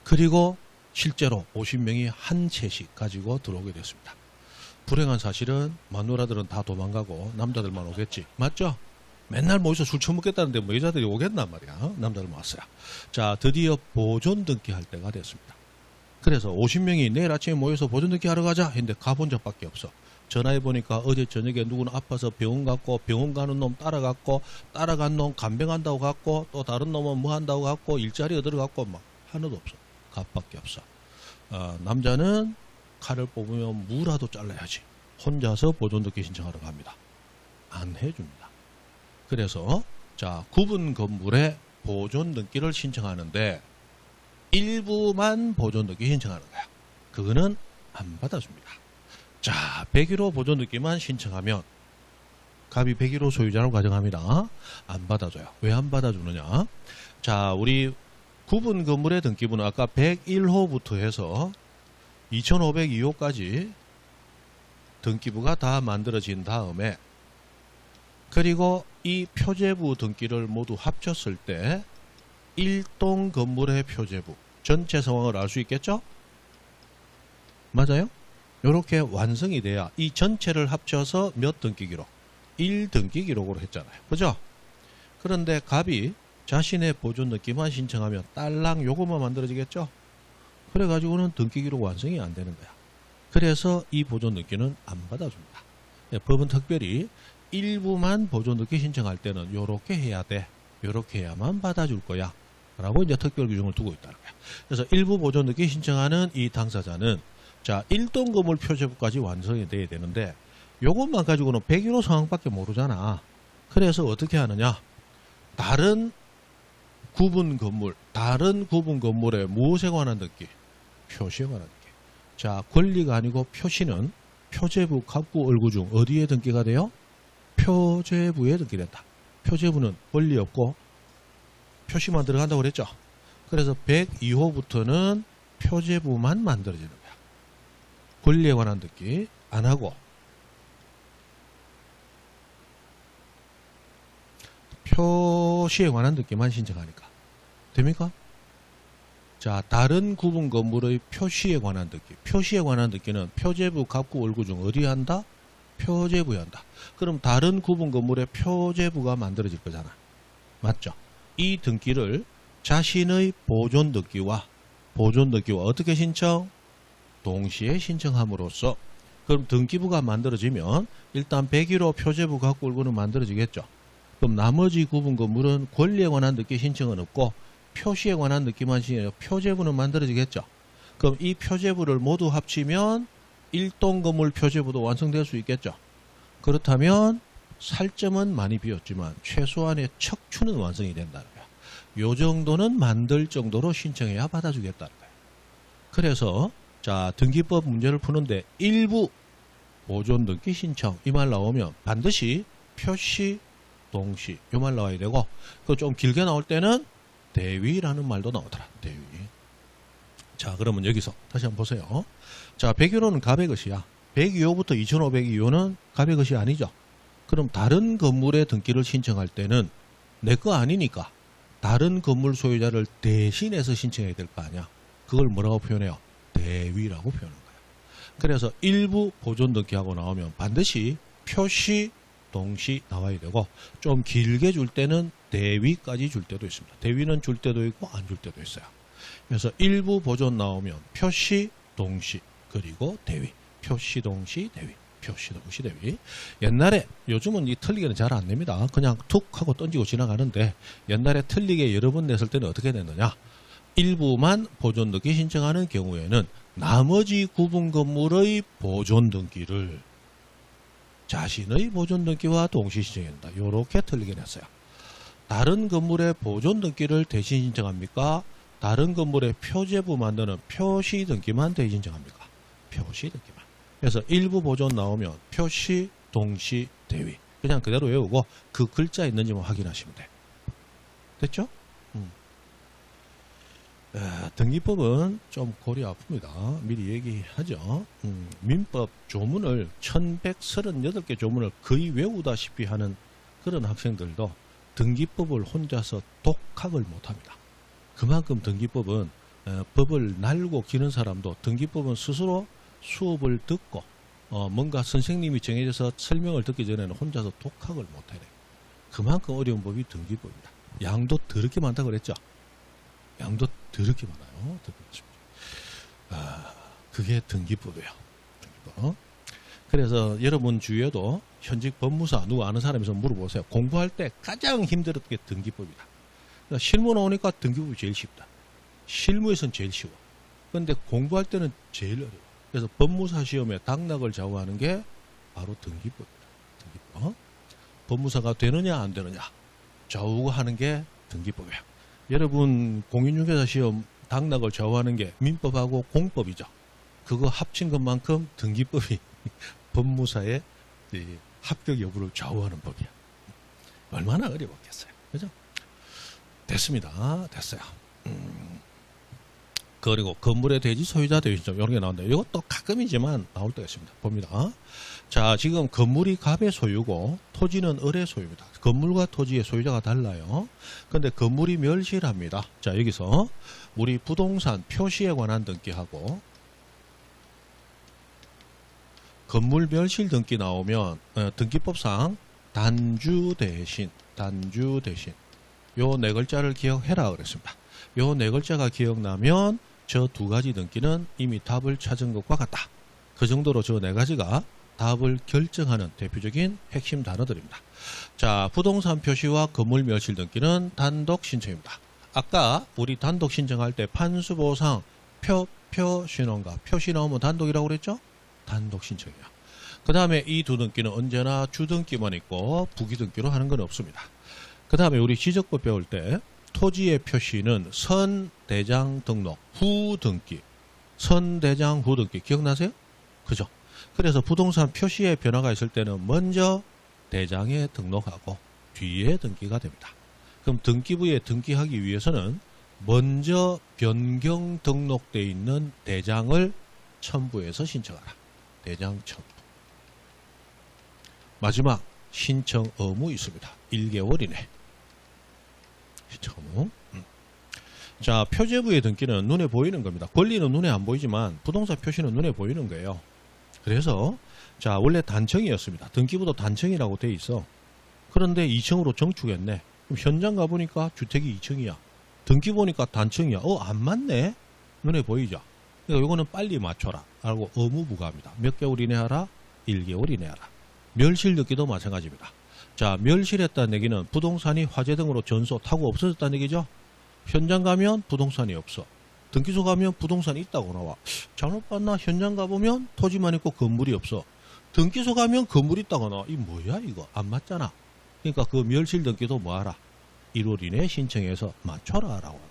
[SPEAKER 1] 그리고 실제로 50명이 한 채씩 가지고 들어오게 됐습니다. 불행한 사실은 마누라들은 다 도망가고 남자들만 오겠지. 맞죠? 맨날 모여서 술 처먹겠다는데 뭐 여자들이 오겠단 말이야. 남자들만 왔어요. 자, 드디어 보존 등기할 때가 됐습니다. 그래서 50명이 내일 아침에 모여서 보존 등기 하러 가자 했는데 가본 적밖에 없어. 전화해보니까 어제 저녁에 누구는 아파서 병원 갔고 병원 가는 놈 따라갔고 따라간 놈 간병한다고 갔고 또 다른 놈은 뭐 한다고 갔고 일자리에 들어갔고 막 하나도 없어. 갑밖에 없어. 남자는 칼을 뽑으면 무라도 잘라야지. 혼자서 보존등기 신청하러 갑니다. 안 해줍니다. 그래서 자, 구분 건물에 보존등기를 신청하는데 일부만 보존등기 신청하는 거야. 그거는 안 받아줍니다. 자, 101호 보존등기만 신청하면 갑이 101호 소유자라고 가정합니다. 안 받아줘요. 왜 안 받아주느냐? 자, 우리 구분 건물의 등기부는 아까 101호부터 해서 2502호까지 등기부가 다 만들어진 다음에 그리고 이 표제부 등기를 모두 합쳤을 때 1동 건물의 표제부 전체 상황을 알 수 있겠죠? 맞아요? 이렇게 완성이 돼야 이 전체를 합쳐서 몇 등기 기록? 1등기 기록으로 했잖아요. 그죠? 그런데 갑이 자신의 보존 등기만 신청하면 딸랑 요것만 만들어지겠죠? 그래가지고는 등기 기록 완성이 안 되는 거야. 그래서 이 보존 등기는 안 받아줍니다. 법은 특별히 일부만 보존등기 신청할 때는 요렇게 해야 돼. 요렇게 해야만 받아줄 거야. 라고 이제 특별 규정을 두고 있다는 거야. 그래서 일부 보존등기 신청하는 이 당사자는 자, 1동 건물 표제부까지 완성이 돼야 되는데 요것만 가지고는 101호 상황밖에 모르잖아. 그래서 어떻게 하느냐? 다른 구분 건물에 무엇에 관한 등기? 표시에 관한 등기. 자, 권리가 아니고 표시는 표제부, 갑구, 얼구 중 어디에 등기가 돼요? 표제부에 등기된다. 표제부는 권리 없고 표시만 들어간다고 그랬죠. 그래서 102호부터는 표제부만 만들어지는 거야. 권리에 관한 등기 안 하고 표시에 관한 등기만 신청하니까 됩니까? 자, 다른 구분 건물의 표시에 관한 등기. 표시에 관한 등기는 표제부, 갑구, 얼구 중 어디에 한다? 표제부에 한다. 그럼 다른 구분 건물의 표제부가 만들어질 거잖아. 맞죠? 이 등기를 자신의 보존 등기와 어떻게 신청? 동시에 신청함으로써 그럼 등기부가 만들어지면 일단 101호 표제부, 갑구, 얼구는 만들어지겠죠. 그럼 나머지 구분 건물은 권리에 관한 등기 신청은 없고 표시에 관한 등기만 신청해요. 표제부는 만들어지겠죠. 그럼 이 표제부를 모두 합치면 1동 건물 표제부도 완성될 수 있겠죠. 그렇다면 살점은 많이 비었지만 최소한의 척추는 완성이 된다는 거야. 요 정도는 만들 정도로 신청해야 받아주겠다는 거야. 그래서 자, 등기법 문제를 푸는데 일부 보존 등기 신청 이 말 나오면 반드시 표시, 동시 요 말 나와야 되고 그 좀 길게 나올 때는 대위라는 말도 나오더라. 대위. 자, 그러면 여기서 다시 한번 보세요. 자, 101호는 갑의 것이야. 102호부터 2502호는 갑의 것이 아니죠. 그럼 다른 건물의 등기를 신청할 때는 내 거 아니니까 다른 건물 소유자를 대신해서 신청해야 될 거 아니야. 그걸 뭐라고 표현해요? 대위라고 표현한 거야. 그래서 일부 보존 등기하고 나오면 반드시 표시, 동시 나와야 되고 좀 길게 줄 때는 대위까지 줄 때도 있습니다. 대위는 줄 때도 있고 안 줄 때도 있어요. 그래서 일부 보존 나오면 표시, 동시 그리고 대위. 표시, 동시, 대위. 표시, 동시, 대위. 옛날에 요즘은 이 틀리게는 잘 안 냅니다. 그냥 툭 하고 던지고 지나가는데 옛날에 틀리게 여러 번 냈을 때는 어떻게 냈느냐. 일부만 보존 등기 신청하는 경우에는 나머지 구분 건물의 보존 등기를 자신의 보존 등기와 동시 신청한다. 요렇게 틀리게 냈어요. 다른 건물의 보존 등기를 대신 신청합니까? 다른 건물의 표제부 만드는 표시 등기만 대신 신청합니까? 표시 등기만. 그래서 일부 보존 나오면 표시, 동시, 대위. 그냥 그대로 외우고 그 글자 있는지만 확인하시면 돼. 됐죠? 등기법은 좀 골이 아픕니다. 미리 얘기하죠. 민법 조문을 1138개 조문을 거의 외우다시피 하는 그런 학생들도 등기법을 혼자서 독학을 못합니다. 그만큼 등기법은 법을 날고 기는 사람도 등기법은 스스로 수업을 듣고 뭔가 선생님이 정해져서 설명을 듣기 전에는 혼자서 독학을 못해요. 그만큼 어려운 법이 등기법입니다. 양도 더럽게 많다고 그랬죠. 양도 더럽게 많아요. 그게 등기법이에요. 등기법. 그래서 여러분 주위에도 현직 법무사 누구 아는 사람이 있으면 물어보세요. 공부할 때 가장 힘들었던 게 등기법이다. 그러니까 실무 나오니까 등기법이 제일 쉽다. 실무에서는 제일 쉬워. 그런데 공부할 때는 제일 어려워. 그래서 법무사 시험에 당락을 좌우하는 게 바로 등기법입니다. 등기법. 법무사가 되느냐 안 되느냐 좌우하는 게 등기법이에요. 여러분 공인중개사 시험 당락을 좌우하는 게 민법하고 공법이죠. 그거 합친 것만큼 등기법이 법무사의 합격 여부를 좌우하는 법이야. 얼마나 어려웠겠어요. 그죠? 됐습니다. 됐어요. 그리고 건물의 대지 소유자 대위신청 이런 게 나온다. 이것도 가끔이지만 나올 때가 있습니다. 봅니다. 자, 지금 건물이 갑의 소유고 토지는 을의 소유입니다. 건물과 토지의 소유자가 달라요. 그런데 건물이 멸실합니다. 자, 여기서 우리 부동산 표시에 관한 등기하고 건물 멸실 등기 나오면 등기법상 단주 대신 요 네 글자를 기억해라 그랬습니다. 요 네 글자가 기억나면 저 두 가지 등기는 이미 답을 찾은 것과 같다. 그 정도로 저 네 가지가 답을 결정하는 대표적인 핵심 단어들입니다. 자, 부동산 표시와 건물 멸실 등기는 단독 신청입니다. 아까 우리 단독 신청할 때 판수보상 표신원과 표시 나오면 단독이라고 그랬죠? 단독 신청이야. 그 다음에 이 두 등기는 언제나 주등기만 있고 부기등기로 하는 건 없습니다. 그 다음에 우리 지적법 배울 때 토지의 표시는 선대장 등록 후등기, 선대장 후등기 기억나세요? 그죠? 그래서 부동산 표시에 변화가 있을 때는 먼저 대장에 등록하고 뒤에 등기가 됩니다. 그럼 등기부에 등기하기 위해서는 먼저 변경 등록되어 있는 대장을 첨부해서 신청하라. 대장 첨부. 마지막 신청 의무 있습니다. 1개월 이내. 신청 의무. 자, 표제부의 등기는 눈에 보이는 겁니다. 권리는 눈에 안 보이지만 부동산 표시는 눈에 보이는 거예요. 그래서 자, 원래 단층이었습니다. 등기부도 단층이라고 돼 있어. 그런데 2층으로 정축했네. 그럼 현장 가보니까 주택이 2층이야. 등기 보니까 단층이야. 안 맞네? 눈에 보이죠? 그러니까 이거는 빨리 맞춰라. 라고 의무 부과합니다. 몇 개월 이내 하라? 1개월 이내 하라. 멸실 등기도 마찬가지입니다. 자, 멸실했다는 얘기는 부동산이 화재 등으로 전소 타고 없어졌다는 얘기죠? 현장 가면 부동산이 없어. 등기소 가면 부동산이 있다고 나와. 잘못 봤나? 현장 가보면 토지만 있고 건물이 없어. 등기소 가면 건물이 있다고 나와. 이 뭐야 이거? 안 맞잖아. 그러니까 그 멸실 등기도 뭐하라? 1월 이내에 신청해서 맞춰라 라고 합니다.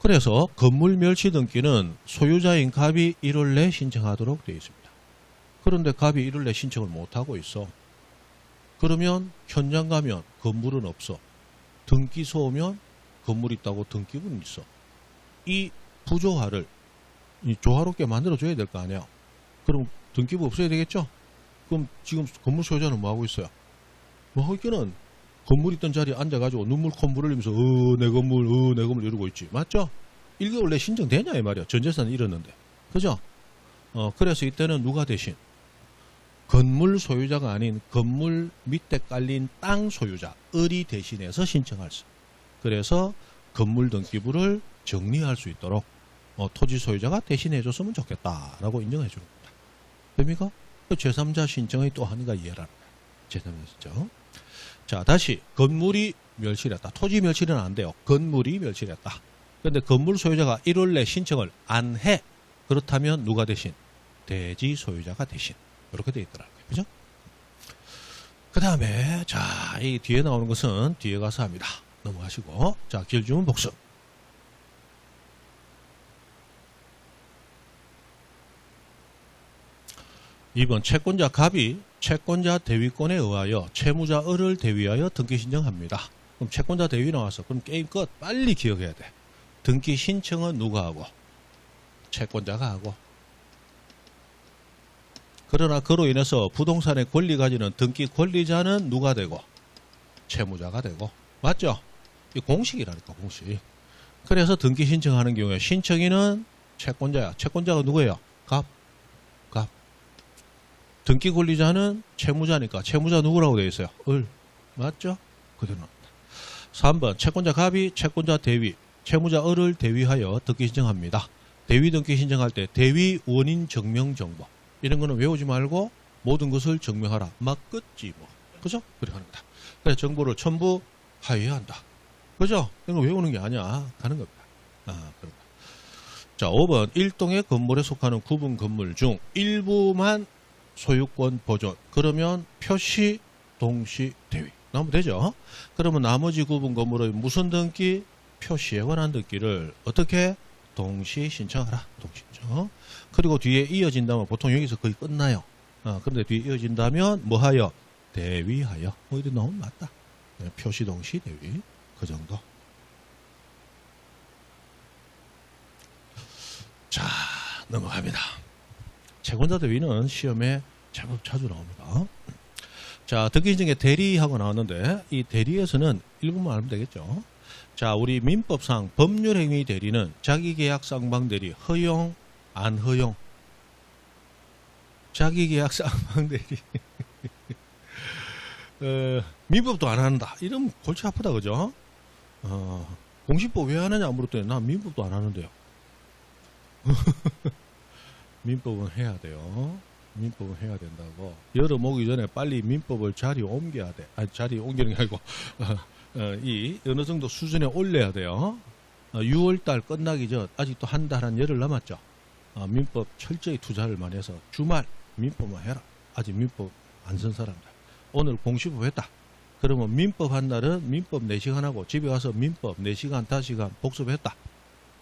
[SPEAKER 1] 그래서 건물 멸실 등기는 소유자인 갑이 1월 내 신청하도록 되어 있습니다. 그런데 갑이 1월 내 신청을 못하고 있어. 그러면 현장 가면 건물은 없어. 등기소 오면 건물 있다고 등기부는 있어. 이 부조화를 조화롭게 만들어줘야 될 거 아니야. 그럼 등기부 없어야 되겠죠? 그럼 지금 건물 소유자는 뭐 하고 있어요? 뭐 하기는 건물 있던 자리에 앉아가지고 눈물 콧물 흘리면서 내 건물 이러고 있지. 맞죠? 1개월 내 신청되냐 이 말이야. 전재산은 잃었는데. 그죠? 그래서 이때는 누가 대신? 건물 소유자가 아닌 건물 밑에 깔린 땅 소유자, 을이 대신해서 신청할 수. 그래서 건물 등기부를 정리할 수 있도록 토지 소유자가 대신해 줬으면 좋겠다라고 인정해 주는 겁니다. 됩니까? 제3자 신청의 또 하나가 이해라는 거예요. 제3자 신청. 자, 다시 건물이 멸실했다. 토지 멸실은 안 돼요. 건물이 멸실했다. 그런데 건물 소유자가 1월 내 신청을 안 해. 그렇다면 누가 대신? 대지 소유자가 대신. 이렇게 되어 있더라고요. 그죠? 그 다음에 자, 이 뒤에 나오는 것은 뒤에 가서 합니다. 넘어가시고. 자, 기울주문 복수. 2번 채권자 갑이 채권자 대위권에 의하여 채무자 을을 대위하여 등기 신청합니다. 그럼 채권자 대위 나왔어. 그럼 게임 끝. 빨리 기억해야 돼. 등기 신청은 누가 하고? 채권자가 하고. 그러나 그로 인해서 부동산의 권리 가지는 등기 권리자는 누가 되고? 채무자가 되고. 맞죠? 이 공식이라니까, 공식. 그래서 등기 신청하는 경우에 신청인은 채권자야. 채권자가 누구예요? 갑. 등기 권리자는 채무자니까 채무자 누구라고 되어 있어요? 을. 맞죠? 그대로 나옵니다. 3번 채권자 갑이 채권자 대위, 채무자 을을 대위하여 등기 신청합니다. 대위 등기 신청할 때 대위 원인 증명 정보 이런 거는 외우지 말고 모든 것을 증명하라. 막 끝지 뭐. 그죠? 그렇게 합니다. 그래서 정보를 첨부하여야 한다. 그죠? 이거 외우는 게 아니야. 가는 겁니다. 그렇다. 자, 5번 일동의 건물에 속하는 구분 건물 중 일부만 소유권 보존. 그러면 표시 동시 대위. 나오면 되죠? 그러면 나머지 구분 건물의 무슨 등기? 표시에 관한 등기를 어떻게? 동시 신청하라. 동시 신청. 그리고 뒤에 이어진다면 보통 여기서 거의 끝나요. 그런데 뒤에 이어진다면 뭐하여? 대위하여. 이렇게 나오면 맞다. 네, 표시 동시 대위. 그 정도. 자, 넘어갑니다. 채권자 대위는 시험에 제법 자주 나옵니다. 자, 등기 신청에 대리하고 나왔는데 이 대리에서는 일부만 알면 되겠죠. 자, 우리 민법상 법률행위 대리는 자기계약 쌍방대리 허용 안 허용? 자기계약 쌍방대리 민법도 안 한다. 이러면 골치 아프다. 그죠? 공시법 왜 하느냐 물었더니 난 민법도 안 하는데요. 민법은 해야 돼요. 민법은 해야 된다고. 여름 오기 전에 빨리 민법을 자리 옮겨야 돼. 아니, 자리 옮기는 게 아니고, 이 어느 정도 수준에 올려야 돼요. 6월달 끝나기 전, 아직도 한 달 한 열흘 남았죠. 민법 철저히 투자를 많이 해서 주말 민법만 해라. 아직 민법 안 쓴 사람들. 오늘 공시법 했다. 그러면 민법 한 날은 민법 4시간 하고 집에 가서 민법 4시간, 5시간 복습했다.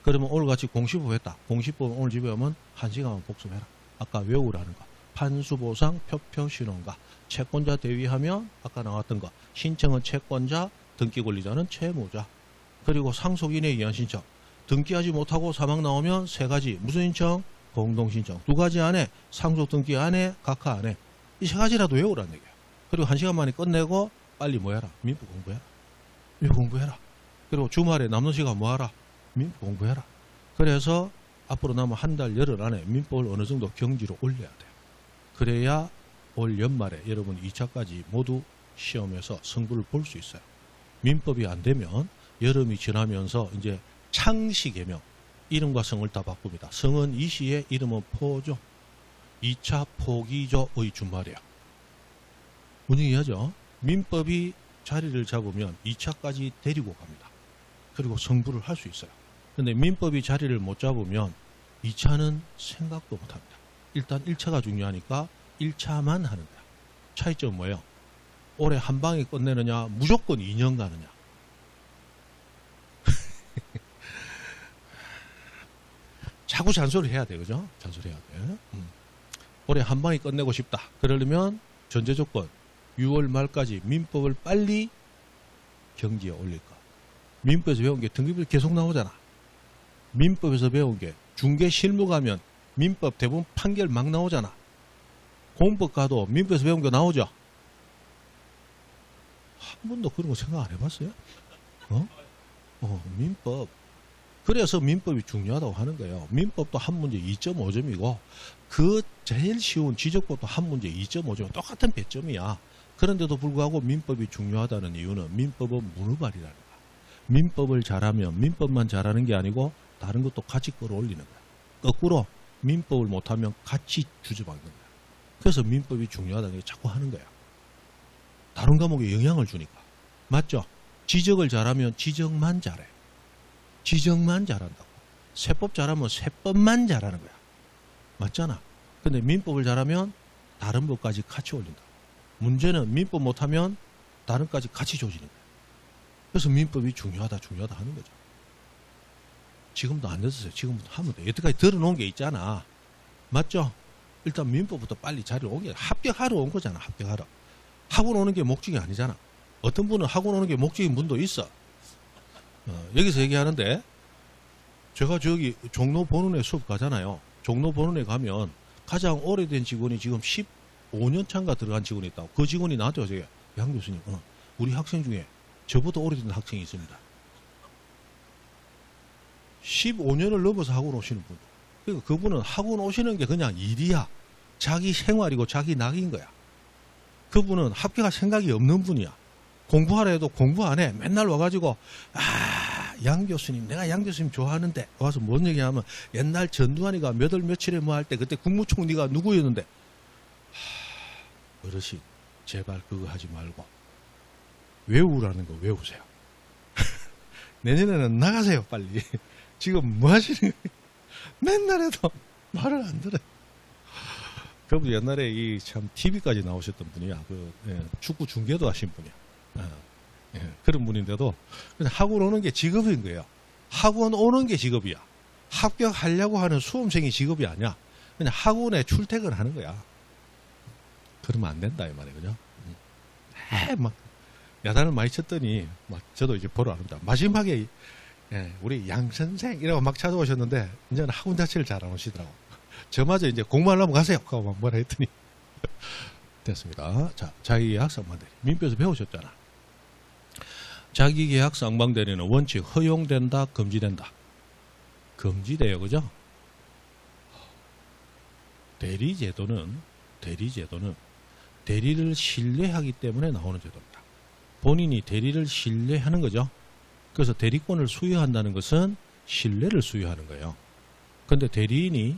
[SPEAKER 1] 그러면 오늘 같이 공시법 했다. 공시법 오늘 집에 오면 1시간만 복습해라. 아까 외우라는 거. 판수보상, 표표신원가. 채권자 대위하면 아까 나왔던 거. 신청은 채권자, 등기 권리자는 채무자. 그리고 상속인에 의한 신청. 등기하지 못하고 사망 나오면 3가지. 무슨 신청? 공동신청. 2가지 안에 상속 등기 안에 각하 안에. 이 3가지라도 외우라는 얘기야. 그리고 1시간 만에 끝내고 빨리 뭐 해라? 민법 공부해라. 민법 공부해라. 그리고 주말에 남는 시간 뭐 하라? 민법 공부해라. 그래서 앞으로 남은 한 달 열흘 안에 민법을 어느 정도 경지로 올려야 돼요. 그래야 올 연말에 여러분 2차까지 모두 시험에서 승부를 볼 수 있어요. 민법이 안 되면 여름이 지나면서 이제 창시 개명, 이름과 성을 다 바꿉니다. 성은 이시에, 이름은 포죠. 2차 포기조의 준말이야. 분위기하죠. 민법이 자리를 잡으면 2차까지 데리고 갑니다. 그리고 승부를 할 수 있어요. 근데 민법이 자리를 못 잡으면 2차는 생각도 못 합니다. 일단 1차가 중요하니까 1차만 하는 거야. 차이점은 뭐예요? 올해 한 방에 끝내느냐, 무조건 2년 가느냐. 자꾸 잔소리 해야 돼, 그죠? 잔소리 해야 돼. 올해 한 방에 끝내고 싶다. 그러려면 전제 조건 6월 말까지 민법을 빨리 경지에 올릴까. 민법에서 배운 게 등급이 계속 나오잖아. 민법에서 배운 게 중개 실무 가면 민법 대부분 판결 막 나오잖아. 공법 가도 민법에서 배운 게 나오죠. 한 번도 그런 거 생각 안 해봤어요? 민법. 그래서 민법이 중요하다고 하는 거예요. 민법도 한 문제 2.5점이고 그 제일 쉬운 지적법도 한 문제 2.5점, 똑같은 배점이야. 그런데도 불구하고 민법이 중요하다는 이유는 민법은 문후발이라는 거야. 민법을 잘하면 민법만 잘하는 게 아니고 다른 것도 같이 끌어올리는 거야. 거꾸로 민법을 못하면 같이 주저받는 거야. 그래서 민법이 중요하다는 게 자꾸 하는 거야. 다른 과목에 영향을 주니까. 맞죠? 지적을 잘하면 지적만 잘해. 지적만 잘한다고. 세법 잘하면 세법만 잘하는 거야. 맞잖아. 근데 민법을 잘하면 다른 법까지 같이 올린다. 문제는 민법 못하면 다른 까지 같이 조지는 거야. 그래서 민법이 중요하다 하는 거죠. 지금도 안 됐었어요. 지금부터 하면 돼. 여태까지 들어놓은 게 있잖아. 맞죠? 일단 민법부터 빨리 자리를 옮겨. 합격하러 온 거잖아. 합격하러. 학원 오는 게 목적이 아니잖아. 어떤 분은 학원 오는 게 목적인 분도 있어. 여기서 얘기하는데 제가 저기 종로 본원에 수업 가잖아요. 종로 본원에 가면 가장 오래된 직원이 지금 15년 차인가 들어간 직원이 있다고. 그 직원이 나한테 와서 양 교수님, 우리 학생 중에 저보다 오래된 학생이 있습니다. 15년을 넘어서 학원 오시는 분. 그러니까 그분은 학원 오시는 게 그냥 일이야. 자기 생활이고 자기 낙인 거야. 그분은 합격할 생각이 없는 분이야. 공부하라 해도 공부 안 해. 맨날 와가지고 양 교수님, 내가 양 교수님 좋아하는데 와서 뭔 얘기하면 옛날 전두환이가 몇 월 며칠에 뭐 할 때 그때 국무총리가 누구였는데 어르신 제발 그거 하지 말고 외우라는 거 외우세요. 내년에는 나가세요 빨리. 지금 뭐 하시는 거예요? 맨날 해도 말을 안 들어요. 그분 옛날에 이 참 TV까지 나오셨던 분이야. 축구 중계도 하신 분이야. 그런 분인데도 학원 오는 게 직업인 거예요. 학원 오는 게 직업이야. 합격하려고 하는 수험생이 직업이 아니야. 그냥 학원에 출퇴근하는 거야. 그러면 안 된다 이 말이에요. 그죠? 막 야단을 많이 쳤더니 막 저도 이제 보러 갑니다. 마지막에 우리 양 선생 이라고 막 찾아오셨는데 이제는 학원 자체를 잘 안 오시더라고. 저마저 이제 공부하려면 가세요. 하고 막 뭐라 했더니 됐습니다. 자, 자기계약 상방대리. 민법에서 배우셨잖아. 자기계약 상방대리는 원칙 허용된다, 금지된다. 금지돼요, 그죠? 대리제도는 대리를 신뢰하기 때문에 나오는 제도입니다. 본인이 대리를 신뢰하는 거죠. 그래서 대리권을 수여한다는 것은 신뢰를 수여하는 거예요. 그런데 대리인이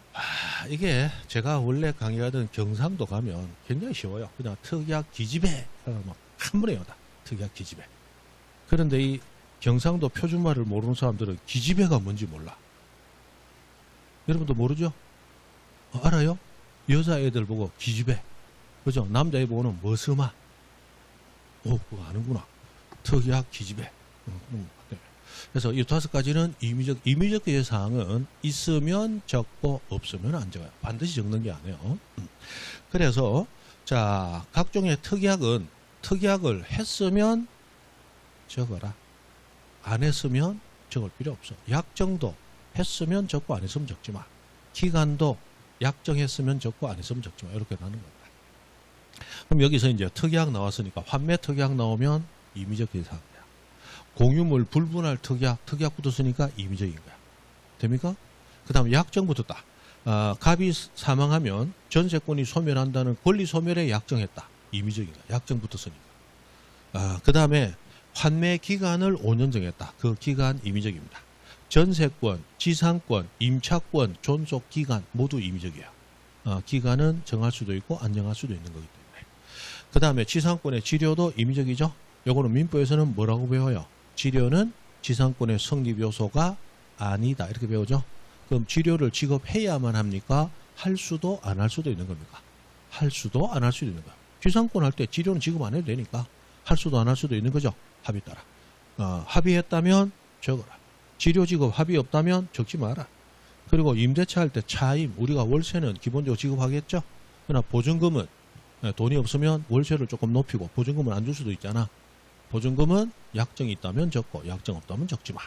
[SPEAKER 1] 이게 제가 원래 강의하던 경상도 가면 굉장히 쉬워요. 그냥 특약 기집애 한 번에 외우다. 특약 기집애. 그런데 이 경상도 표준말을 모르는 사람들은 기집애가 뭔지 몰라. 여러분도 모르죠? 알아요? 여자애들 보고 기집애. 그죠? 남자애 보고는 머스마. 오, 그거 아는구나. 특약 기집애. 네. 그래서 이 5가지는 임의적 예사항은 있으면 적고 없으면 안 적어요. 반드시 적는 게 아니에요. 그래서 자, 각종의 특약을 했으면 적어라. 안 했으면 적을 필요 없어. 약정도 했으면 적고 안 했으면 적지 마. 기간도 약정했으면 적고 안 했으면 적지 마. 이렇게 나는 겁니다. 그럼 여기서 이제 특약 나왔으니까 환매 특약 나오면 임의적 예사항이야. 공유물 불분할 특약 붙었으니까 임의적인 거야. 됩니까? 그 다음에 약정 붙었다. 갑이 사망하면 전세권이 소멸한다는 권리 소멸에 약정했다. 임의적인 거야. 약정 붙었으니까. 그 다음에 환매 기간을 5년 정했다. 그 기간 임의적입니다. 전세권, 지상권, 임차권, 존속 기간 모두 임의적이야. 기간은 정할 수도 있고 안 정할 수도 있는 거기 때문에. 그 다음에 지상권의 지료도 임의적이죠. 요거는 민법에서는 뭐라고 배워요? 지료는 지상권의 성립 요소가 아니다. 이렇게 배우죠. 그럼 지료를 지급해야만 합니까? 할 수도 안 할 수도 있는 겁니까? 할 수도 안 할 수도 있는 거야. 지상권 할 때 지료는 지급 안 해도 되니까 할 수도 안 할 수도 있는 거죠. 합의 따라. 합의했다면 적어라. 지료 지급 합의 없다면 적지 마라. 그리고 임대차 할 때 차임, 우리가 월세는 기본적으로 지급하겠죠. 그러나 보증금은 돈이 없으면 월세를 조금 높이고 보증금은 안 줄 수도 있잖아. 보증금은 약정이 있다면 적고 약정 없다면 적지 마.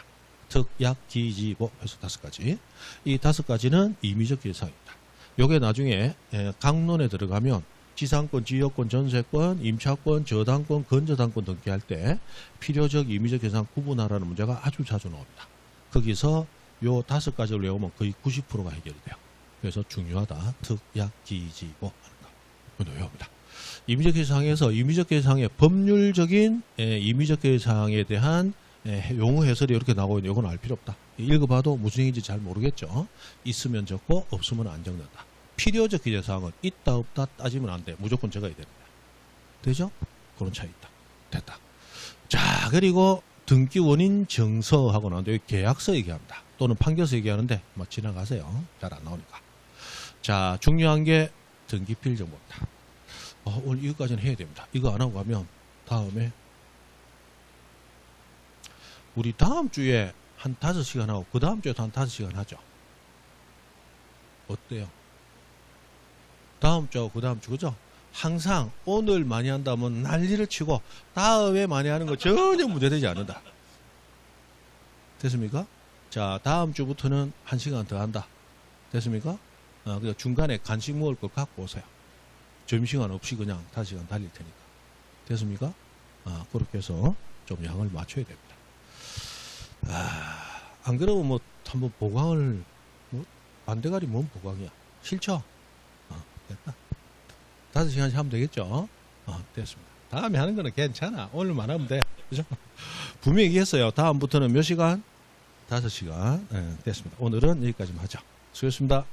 [SPEAKER 1] 특약 기지보 해서 5가지. 이 5가지는 임의적 예사입니다. 요게 나중에 강론에 들어가면 지상권, 지역권, 전세권, 임차권, 저당권, 건저당권 등기할 때 필요적 임의적 예사항 구분하라는 문제가 아주 자주 나옵니다. 거기서 요 5가지를 외우면 거의 90%가 해결이 돼요. 그래서 중요하다. 특약 기지보 하는 거. 이거 외웁니다. 임의적 예사항에서 임의적 예사항의 법률적인 임의적 예사항에 대한 용어 해설이 이렇게 나오고 있는데 이건 알 필요 없다. 읽어봐도 무슨 얘기인지 잘 모르겠죠. 있으면 적고 없으면 안 적는다. 필요적 기재사항은 있다 없다 따지면 안 돼. 무조건 적어야 되는 거야. 되죠? 그런 차이 있다. 됐다. 자, 그리고 등기 원인 정서하고 나오는데 여기 계약서 얘기합니다. 또는 판결서 얘기하는데 뭐 지나가세요. 잘 안 나오니까. 자, 중요한 게 등기필 정보입니다. 오늘 이거까지는 해야 됩니다. 이거 안 하고 가면 다음에 우리 다음 주에 한 5시간 하고 그 다음 주에도 한 5시간 하죠. 어때요? 다음 주하고 그 다음 주 그죠? 항상 오늘 많이 한다면 난리를 치고 다음에 많이 하는 거 전혀 문제되지 않는다. 됐습니까? 자, 다음 주부터는 1시간 더 한다. 됐습니까? 그러니까 중간에 간식 먹을 거 갖고 오세요. 점심시간 없이 그냥 5시간 달릴 테니까. 됐습니까? 그렇게 해서 좀 양을 맞춰야 됩니다. 안 그러면 뭐 한번 보강을 반대가리 뭔 보강이야. 싫죠? 됐다. 5시간씩 하면 되겠죠? 됐습니다. 다음에 하는 거는 괜찮아. 오늘만 하면 돼. 그죠? 분명히 얘기했어요. 다음부터는 몇 시간? 5시간. 됐습니다. 오늘은 여기까지만 하죠. 수고했습니다.